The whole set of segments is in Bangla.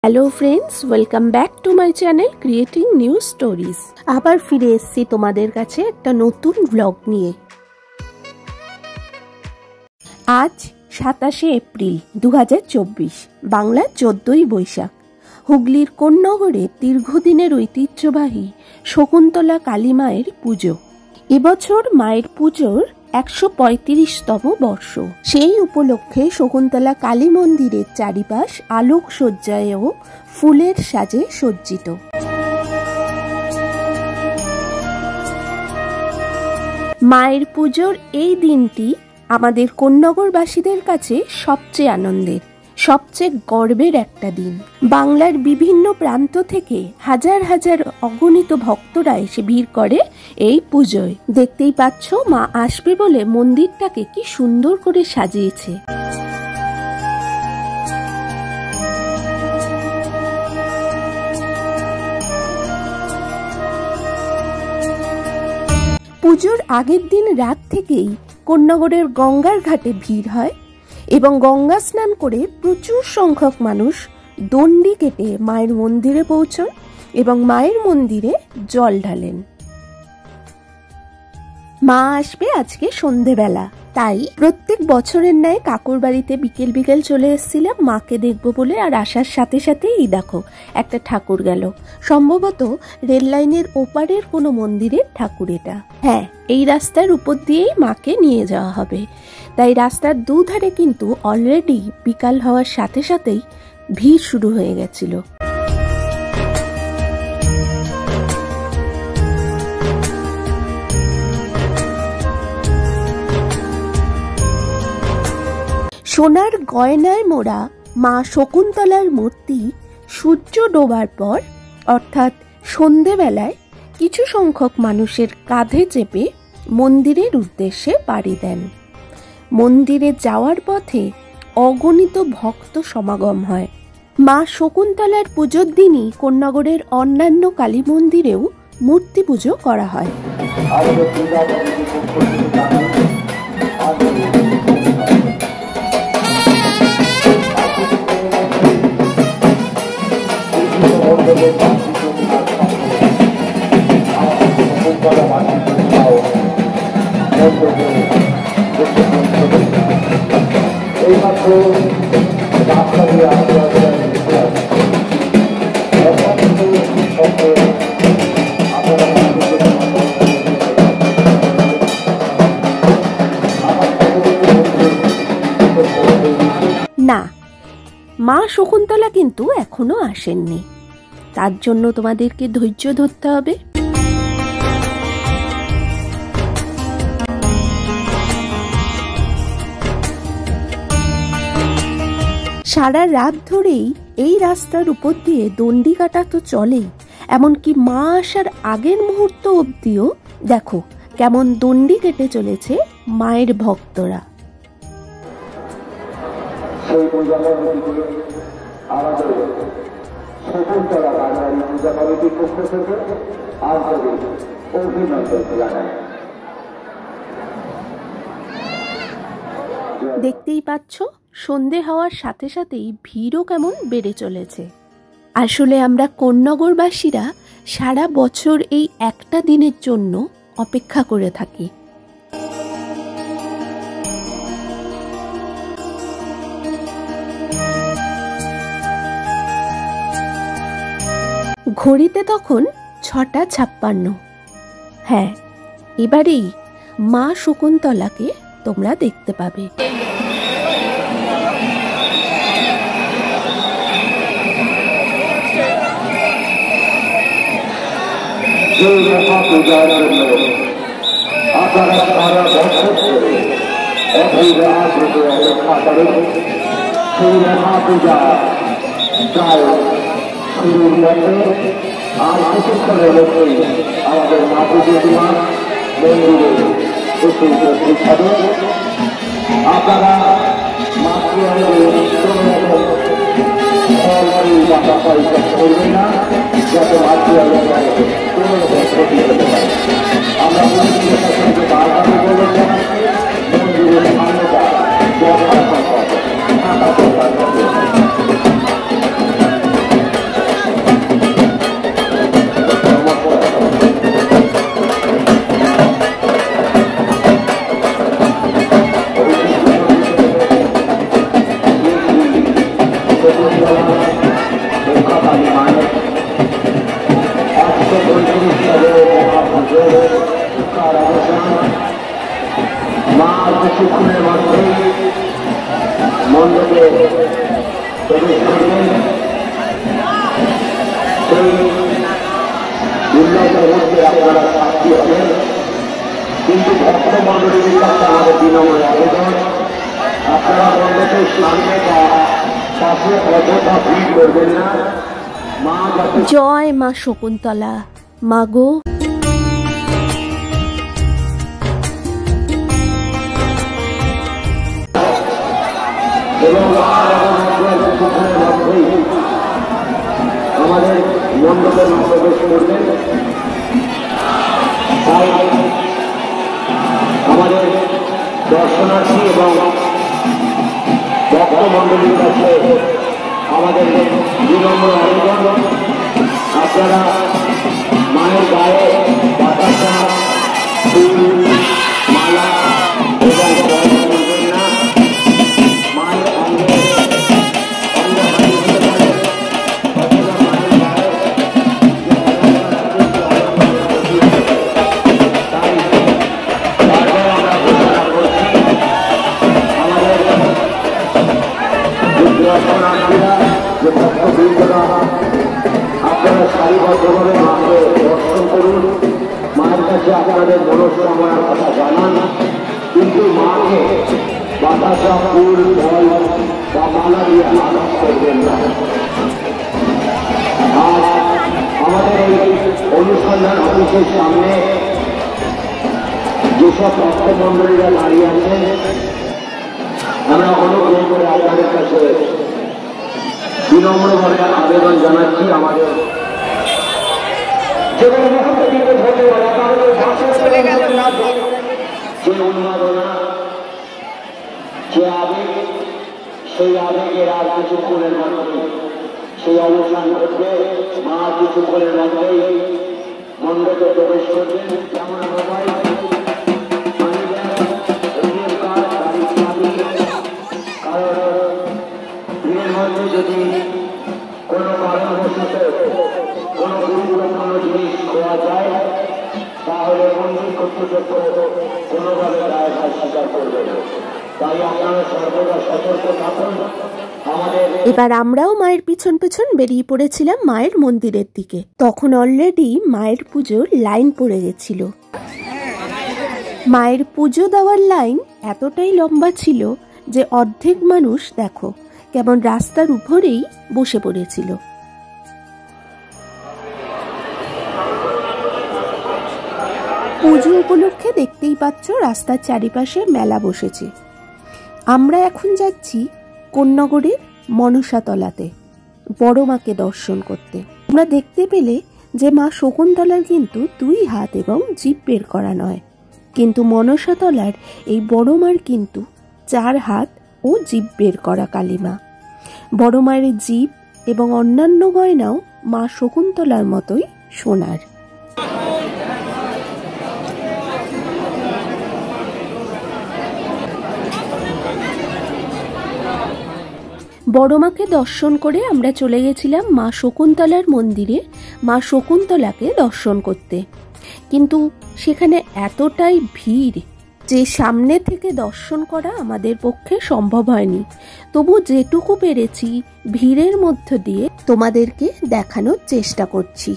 Hello friends, welcome back to my channel creating new stories. আবার ফিরে এসেছি তোমাদের কাছে একটা নতুন ব্লগ নিয়ে। আজ 27শে এপ্রিল 2024, বাংলা 14ই বৈশাখ। হুগলির কোন্নগরে দীর্ঘদিনের ঐতিহ্যবাহী শকুন্তলা কালী মায়ের পুজো। এবছর মায়ের পুজোর 135তম বর্ষ। সেই উপলক্ষে শকুন্তলা কালী মন্দিরের চারিপাশ আলোকসজ্জায় ও ফুলের সাজে সজ্জিত। মায়ের পুজোর এই দিনটি আমাদের কোন্নগরবাসীদের কাছে সবচেয়ে আনন্দের, সবচেয়ে গর্বের একটা দিন। বাংলার বিভিন্ন প্রান্ত থেকে হাজার হাজার অগণিত ভক্তরা এসে ভিড় করে এই পুজোয়। দেখতেই পাচ্ছ, মা আসবে বলে মন্দিরটাকে কি সুন্দর করে সাজিয়েছে। পুজোর আগের দিন রাত থেকেই কোন্নগরের গঙ্গার ঘাটে ভিড় হয় এবং গঙ্গা স্নান করে প্রচুর সংখ্যক মানুষ দণ্ডি কেটে মায়ের মন্দিরে পৌঁছন এবং মায়ের মন্দিরে জল ঢালেন। মা আসবে আজকে সন্ধেবেলা, তাই প্রত্যেক বছরের ন্যায় কাকুর বাড়িতে বিকেল বিকেল চলে এসেছিলাম মাকে দেখবো বলে। আর আসার সাথে সাথেই এই দেখো একটা ঠাকুর গেল, সম্ভবত রেল লাইনের ওপারের কোনো মন্দিরের ঠাকুর এটা। হ্যাঁ, এই রাস্তার উপর দিয়েই মাকে নিয়ে যাওয়া হবে। তাই রাস্তার দুধারে কিন্তু অলরেডি বিকাল হওয়ার সাথে সাথেই ভিড় শুরু হয়ে গেছিল। সোনার গয়নায় মোড়া মা শকুন্তলার মূর্তি সূর্য ডোবার পর অর্থাৎ সন্ধেবেলায় কিছু সংখ্যক মানুষের কাঁধে চেপে মন্দিরের উদ্দেশ্যে পাড়ি দেন। মন্দিরে যাওয়ার পথে অগণিত ভক্ত সমাগম হয়। মা শকুন্তলার পুজোর দিনই কোন্নগরের অন্যান্য কালী মন্দিরেও মূর্তি পুজো করা হয়। না, মা শকুন্তলা কিন্তু এখনো আসেননি, তার জন্য তোমাদেরকে ধৈর্য ধরতে হবে। সারা রাত ধরেই এই রাস্তার উপর দিয়ে দণ্ডি কাটা তো চলেই, এমনকি মা আসার আগের মুহূর্ত অবধিও দেখো কেমন দণ্ডি কেটে চলেছে মায়ের ভক্তরা। দেখতেই পাচ্ছ, সন্ধে হওয়ার সাথে সাথেই ভিড়ও কেমন বেড়ে চলেছে। আসলে আমরা কোন্নগরবাসীরা সারা বছর এই একটা দিনের জন্য অপেক্ষা করে থাকি। ঘড়িতে তখন 6:56। হ্যাঁ, এবারেই মা শকুন্তলাকে তোমরা দেখতে পাবে। আর কিছুক্ষণের মধ্যেই আমাদের মা প্রতিমা মন্দিরে উপস্থিত হবে। আপনারা মাকে করবেন না, যাতে মাতৃ কোনো রকম ক্ষতি হতে পারে। আমরা মন্দিরের সাথে বারবার বলেছেন মন্দিরের সামনে মন্ডলীর কাছে আমাদের বিনম্র আবেদন, আপনারা মণ্ডপের সামনে বা পাশে অযথা ভিড় করবেন না। মা জয় মা শকুন্তলা। মা গো, এবং আমাদের মণ্ডপের প্রবেশ করবেন। তাই আমাদের দর্শনার্থী এবং ভক্তমণ্ডলীর কাছে আমাদের বিনম্র আবেদন, আপনারা মায়ের গায়ে বাতাসা, ফুল, মালা এবং করবেন না। মায়ের অঙ্গে অঙ্গহানি হতে পারে, অথবা মায়ের গায়ে তাই বারবার আমরা ঘোষণা করছি, আমাদের দর্শনার্থীরা যে ভক্তবৃন্দরা আপনারা সারিবদ্ধভাবে মাকে দর্শন করুন, মায়ের কাছে আপনাদের মনস্কামনার কথা জানান, কিন্তু মাকে বাতাসা, ফুল, ফল বা মালা দিয়ে আঘাত করবেন না। আর আমাদের এই অনুসন্ধান অফিসের সামনে যেসব ভক্তমণ্ডলীরা দাঁড়িয়ে আছেন, আমরা অনুগ্রহ করে আপনাদের কাছে বিনম্রভাবে আবেদন জানাচ্ছি, আমাদের যে উন্মাদনা, যে আবেগ, সেই আবেগের আর কিছুক্ষণের মধ্যে সেই অবসান ঘটবে। মা কিছুক্ষণের মধ্যেই মণ্ডপে প্রবেশ করবেন। যেমন সবাই ভিড়ের মধ্যে যদি কোনো কারণবশত কোনো গুরুত্বপূর্ণ জিনিস খোয়া যায়, তাহলে মন্দির কর্তৃপক্ষ কোনোভাবে দায়ভার স্বীকার করবে না। তাই আপনারা সর্বদা সতর্ক থাকুন। এবার আমরাও মায়ের পিছন পিছন বেরিয়ে পড়েছিলাম মায়ের মন্দিরের দিকে। তখন অলরেডি মায়ের পুজোর লাইন পড়ে গেছিল। মায়ের পুজো দেওয়ার লাইন এতটাই লম্বা ছিল যে অর্ধেক মানুষ দেখো কেমন রাস্তার উপরেই বসে পড়েছিল। পুজো উপলক্ষে দেখতেই পাচ্ছ রাস্তার চারিপাশে মেলা বসেছে। আমরা এখন যাচ্ছি কোন্নগরের মনসাতলাতে বড় মাকে দর্শন করতে। আমরা দেখতে পেলে যে মা শকুন্তলার কিন্তু 2 হাত এবং জিভ বের করা নয়, কিন্তু মনসাতলার এই বড় মার কিন্তু 4 হাত ও জিভ বের করা কালীমা। বড় মায়ের জিভ এবং অন্যান্য গয়নাও মা শকুন্তলার মতোই সোনার। বড় মাকে দর্শন করে আমরা চলে গেছিলাম মা শকুন্তলার মন্দিরে মা শকুন্তলাকে দর্শন করতে, কিন্তু সেখানে এতটাই ভিড় যে সামনে থেকে দর্শন করা আমাদের পক্ষে সম্ভব হয়নি। তবু যেটুকু পেরেছি ভিড়ের মধ্য দিয়ে তোমাদেরকে দেখানোর চেষ্টা করছি।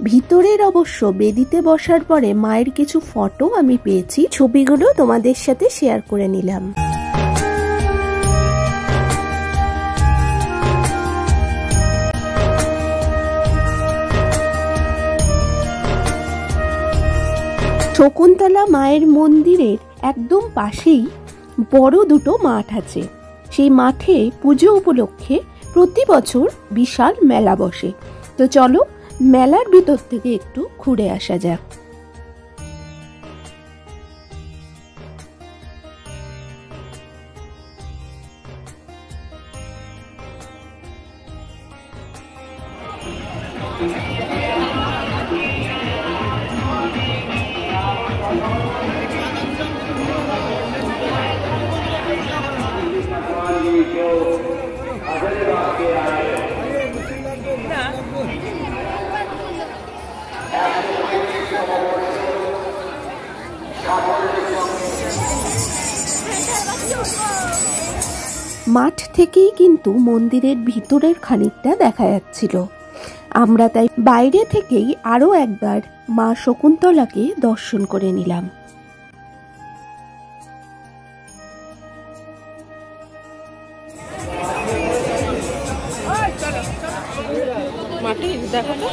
ভিতরের অবশ্য বেদিতে বসার পরে মায়ের কিছু ফটো আমি পেয়েছি, ছবিগুলো তোমাদের সাথে শেয়ার করে নিলাম। শকুন্তলা মায়ের মন্দিরের একদম পাশেই বড় 2টো মাঠ আছে। সেই মাঠে পুজো উপলক্ষে প্রতি বছর বিশাল মেলা বসে। তো চলো মেলার ভিতর থেকে একটু ঘুরে আসা যাক। মাঠ থেকেই কিন্তু মন্দিরের ভিতরের খানিকটা দেখা যাচ্ছিল। আমরা তাই বাইরে থেকেই আরো একবার মা শকুন্তলাকে দর্শন করে নিলাম। মাটি দেখো তো।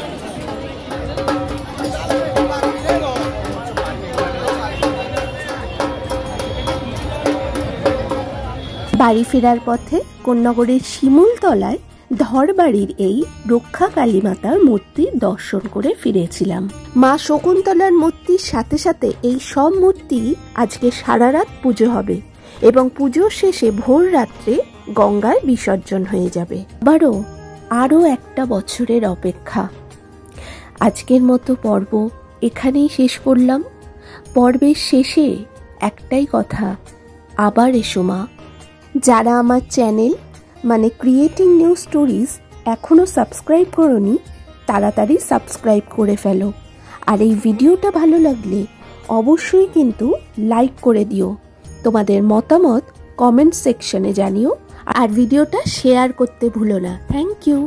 বাড়ি ফেরার পথে কোন্নগরের শিমুলতলায় ধরবাড়ির এই রক্ষা কালী মাতার মূর্তি দর্শন করে ফিরেছিলাম। মা শকুন্তলার মূর্তির সাথে সাথে এই সব মূর্তি আজকে সারা রাত পুজো হবে এবং পুজোর শেষে ভোর রাত্রে গঙ্গায় বিসর্জন হয়ে যাবে। আরও একটা বছরের অপেক্ষা। আজকের মতো পর্ব এখানেই শেষ করলাম। পর্বের শেষে একটাই কথা, আবার এসো মা। যারা আমার চ্যানেল মানে ক্রিয়েটিং নিউ স্টোরিজ এখনও সাবস্ক্রাইব করোনি, তাড়াতাড়ি সাবস্ক্রাইব করে ফেলো। আর এই ভিডিওটা ভালো লাগলে অবশ্যই কিন্তু লাইক করে দিও। তোমাদের মতামত কমেন্ট সেকশনে জানিও আর ভিডিওটা শেয়ার করতে ভুলো না। Thank you.